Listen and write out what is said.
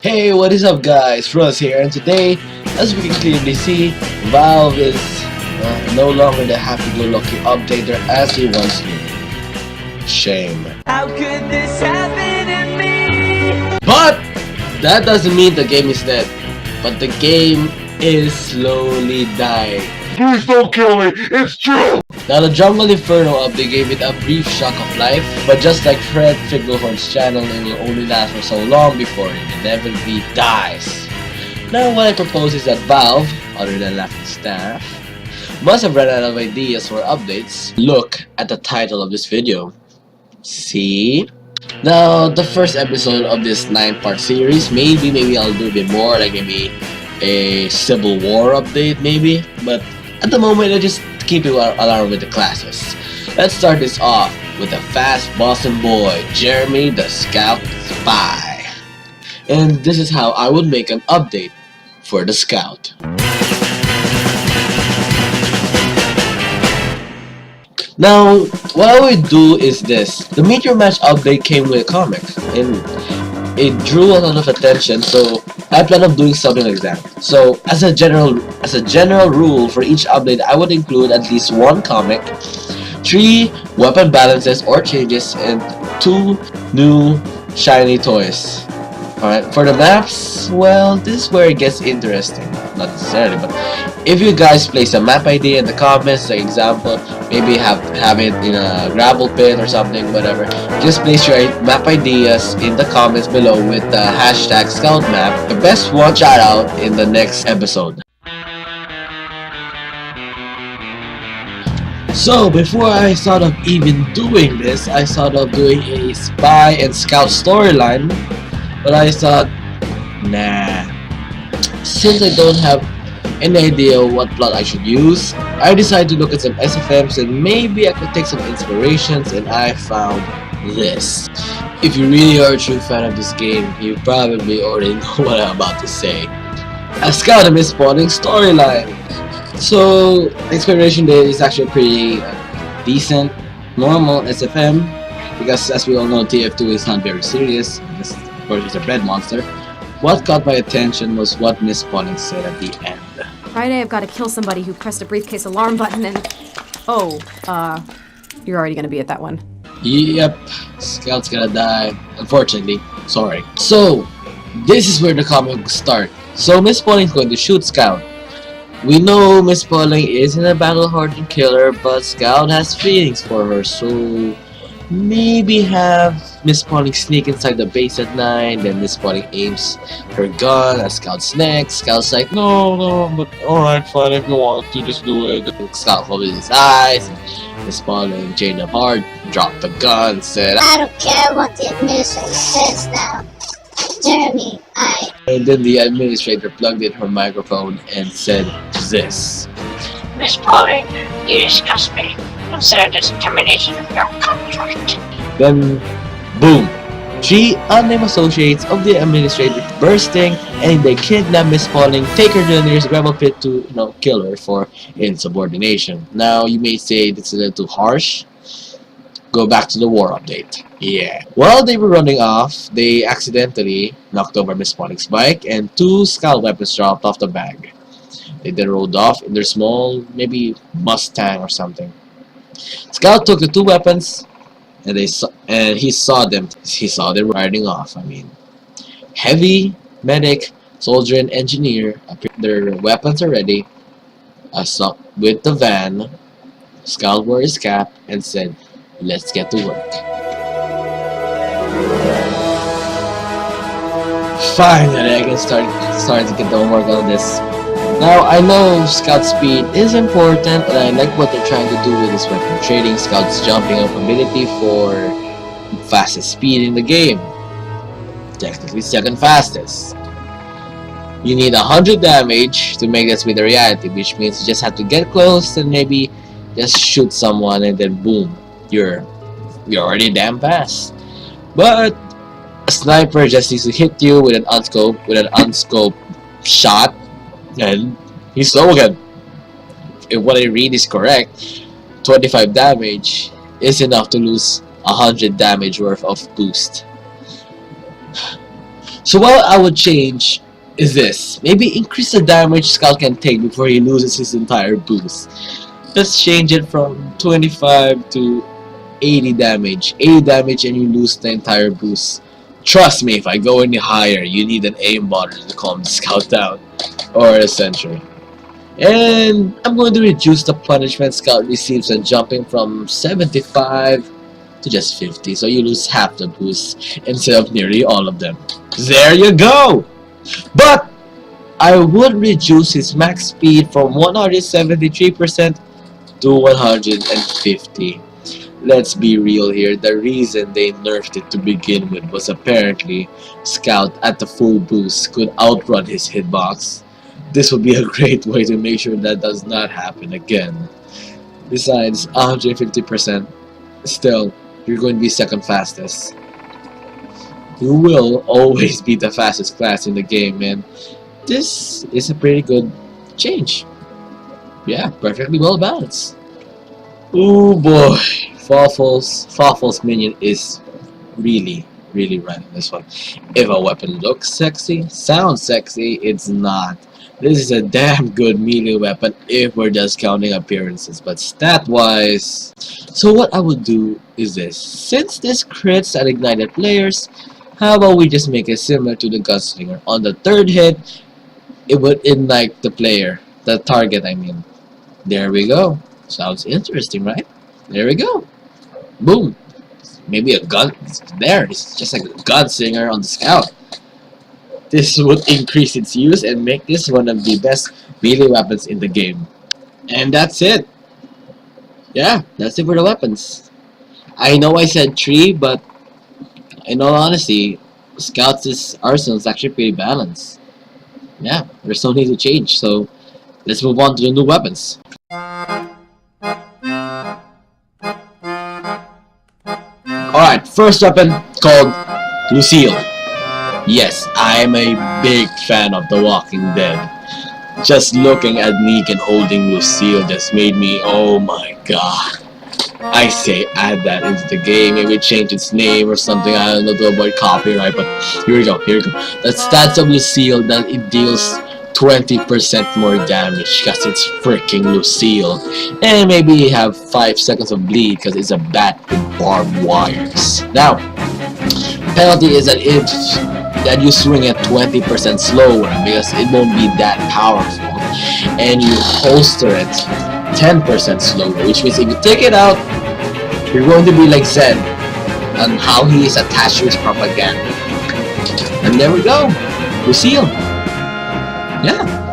Hey, what is up guys, Russ here, and today, as we can clearly see, Valve is no longer the happy-go-lucky updater as we once knew. Shame. How could this happen to me? But that doesn't mean the game is dead, but the game is slowly dying. Please don't kill me, it's true! Now the Jungle Inferno update gave it a brief shock of life, but just like Fred Figlehorn's channel, it will only last for so long before it inevitably dies. Now what I propose is that Valve, other than laughing staff, must have run out of ideas for updates. Look at the title of this video. See? Now the first episode of this 9-part series, maybe I'll do a bit more, like maybe a Civil War update maybe, but at the moment I just keep you alarmed with the classes. Let's start this off with a fast Boston boy, Jeremy the Scout Spy. And this is how I would make an update for the Scout. Now, what I would do is this. The Meteor Match update came with a comic, and it drew a lot of attention, so I plan on doing something like that. So, as a general rule for each update, I would include at least one comic, 3 weapon balances or changes, and 2 new shiny toys. Alright, for the maps, well, this is where it gets interesting. Not necessarily, but if you guys place a map idea in the comments, like example, maybe have it in a gravel pit or something, whatever. Just place your map ideas in the comments below with the hashtag scout map. The best one shout out in the next episode. So before I thought of even doing this, I thought of doing a spy and scout storyline, but I thought, nah. Since I don't have any idea what plot I should use, I decided to look at some SFMs and maybe I could take some inspirations, and I found this. If you really are a true fan of this game, you probably already know what I'm about to say. A Scout and Misspawning storyline. So, Inspiration Day is actually pretty decent, normal SFM, because as we all know, TF2 is not very serious, because of course it's a bread monster. What caught my attention was what Misspawning said at the end. Friday, I've got to kill somebody who pressed a briefcase alarm button and... Oh, you're already gonna be at that one. Yep, Scout's gonna die. Unfortunately, sorry. So, this is where the comic will start. So, Misspawning is going to shoot Scout. We know Misspawning isn't a battle-hardened killer, but Scout has feelings for her, so maybe have Misspawning sneak inside the base at night, then Misspawning aims her gun at Scout's neck. Scout's like, no, but alright, fine, if you want to, just do it. Scout closes his eyes, Misspawning chained up hard, dropped the gun, said, I don't care what the administrator says now. Jeremy, And then the administrator plugged in her microphone and said this. Misspawning, you disgust me. Consider this a termination of your contract. Then, boom! 3 unnamed associates of the administrator bursting, and they kidnap Misspawning, take her to the nearest gravel pit to, kill her for insubordination. Now, you may say this is a little too harsh. Go back to the war update. Yeah. While they were running off, they accidentally knocked over Misspawning bike, and 2 scout weapons dropped off the bag. They then rode off in their small, maybe Mustang or something. Scout took the 2 weapons, and he saw them riding off. I mean, heavy, medic, soldier, and engineer. Their weapons are ready. With the van, Scout wore his cap and said, "Let's get to work." Finally, I can start to get the homework on this. Now, I know Scout speed is important, and I like what they're trying to do with this weapon trading. Scout's jumping up ability for fastest speed in the game. Technically second fastest. You need 100 damage to make that speed a reality, which means you just have to get close and maybe just shoot someone, and then boom, you're already damn fast. But a sniper just needs to hit you with an unscoped shot, and he's slow again. If what I read is correct, 25 damage is enough to lose 100 damage worth of boost. So what I would change is this. Maybe increase the damage Scout can take before he loses his entire boost. Let's change it from 25 to 80 damage. 80 damage and you lose the entire boost. Trust me, if I go any higher, you need an aimbotter to calm the Scout down. Or a sentry. And I'm going to reduce the punishment Scout receives and jumping from 75 to just 50, so you lose half the boost instead of nearly all of them. There you go! But I would reduce his max speed from 173% to 150. Let's be real here, the reason they nerfed it to begin with was apparently Scout at the full boost could outrun his hitbox. This would be a great way to make sure that does not happen again. Besides, 150%, still, you're going to be second fastest. You will always be the fastest class in the game, and this is a pretty good change. Yeah, perfectly well balanced. Oh boy, Fawful's minion is really right on this one. If a weapon looks sexy, sounds sexy, it's not. This is a damn good melee weapon if we're just counting appearances, but stat-wise... So what I would do is this. Since this crits at ignited players, how about we just make it similar to the Gunslinger? On the third hit, it would ignite the player. The target, I mean. There we go. Sounds interesting, right? There we go. Boom. Maybe a gun... There, it's just like a Gunslinger on the Scout. This would increase its use and make this one of the best melee weapons in the game. And that's it. Yeah, that's it for the weapons. I know I said 3, but in all honesty, Scout's arsenal is actually pretty balanced. Yeah, there's no need to change, so let's move on to the new weapons. Alright, first weapon called Lucille. Yes, I am a big fan of The Walking Dead. Just looking at Negan holding Lucille just made me, oh my god. I say add that into the game, maybe change its name or something, I don't know about copyright, but here we go. The stats of Lucille, that it deals 20% more damage because it's freaking Lucille. And maybe you have 5 seconds of bleed because it's a bat with barbed wires. Now, penalty is that you swing it 20% slower because it won't be that powerful, and you holster it 10% slower, which means if you take it out, you're going to be like Zed on how he is attached to his propaganda. And there we go, Lucille. Yeah.